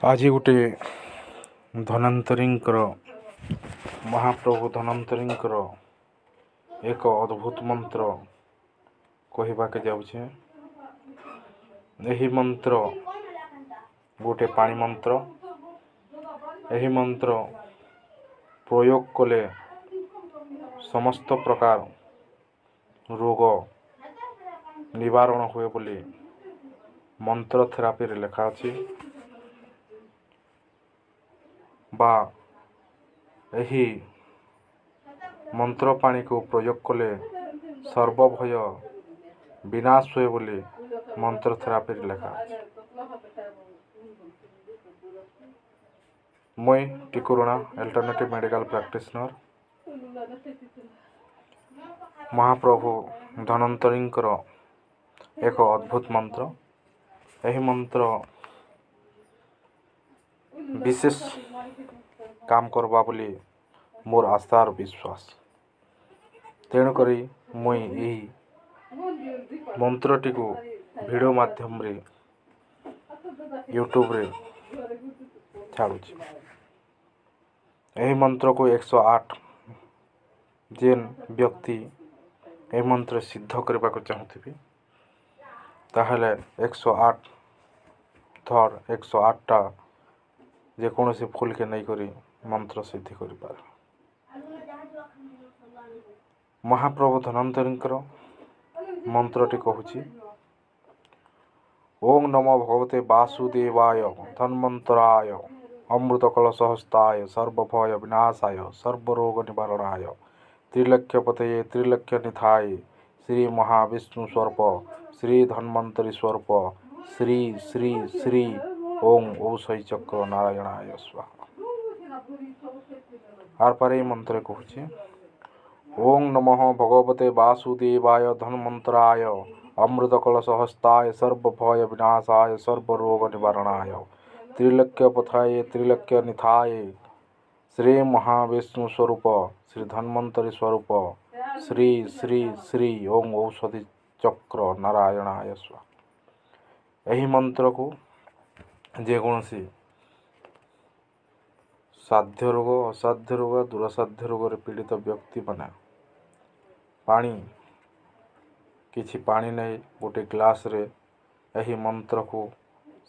आज गोटे धन्वंतरींकर महाप्रभु धन्वंतरींकर एक अद्भुत मंत्र कहवाके जाऊे। यही मंत्र गोटे पानी मंत्र। यही मंत्र प्रयोग कले समस्त प्रकार रोग निवारण हुए बोली मंत्र थेरापी रे लिखा अछि। बा यही मंत्र पानी को प्रयोग कले सर्वभय विनाश हुए बोली मंत्र थेरापी रे लिखा अछि। मुई टिकुरुणा अल्टरनेटिव मेडिकल प्रैक्टिशनर महाप्रभु धन्वंतरींकर एक अद्भुत मंत्र। यही मंत्र विशेष काम करवा बोली मोर आशा और विश्वास। तेणुक मुई यही मंत्रटी को वीडियो माध्यम रे यूट्यूब रे छाड़ुछि। यही मंत्र को 108 जेन व्यक्ति यह मंत्र सिद्ध करने को चाहूथी ताहले 108 थर 108टा जेकोसी फूल के नहीं करी मंत्र सिद्धि कर पार। महाप्रभु धन्वंतरींकर मंत्रटी कहूछि ओम नमो भगवते वासुदेवाय धन्वंतराय अमृत कलशहस्ताय सर्वभय विनाशाय सर्वरोग निवारणाय त्रिलक्ष्य पतये त्रिलक्ष्य निधाय श्री महाविष्णु स्वरूप श्री धन्वंतरी स्वरूप श्री श्री श्री ओम औषधि चक्र नारायणाय स्वाहा। आर पर मंत्र कहूँ ओम नमः भगवते वासुदेवाय धन्वंतराय अमृत कलशहस्ताय सर्वभय विनाशाय सर्वरोग निवारणाय त्रिलक्ष्य पथाय त्रिलक्ष्य निधाय श्री महाविष्णु स्वरूप श्री धन्वंतरी स्वरूप श्री श्री श्री ओम औषधि चक्र नारायणाय स्वाहा। यही मंत्र को जेकोसी साध्य रोग असाध्य रोग दुरासाध्य रोग पीड़ित व्यक्ति माने पानी किछि पानी नहीं गोटे ग्लास रे यही मंत्र को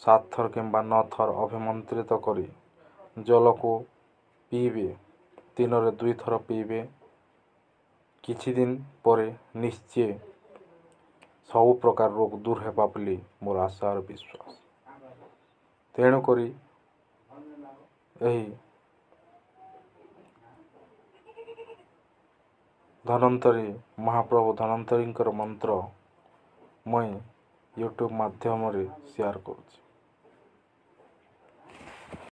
7 थर किंबा 9 थर अभिमंत्रित करी जल को पीबे 3 रे 2 थर पीबे। किछि दिन परे निश्चय सब प्रकार रोग दूर हेबा बोली मोर आशा और विश्वास। तेणु करी यही धन्वंतरी महाप्रभु धन्वंतरींकर मंत्र मुई यूट्यूब माध्यम रे शेयर करुछि।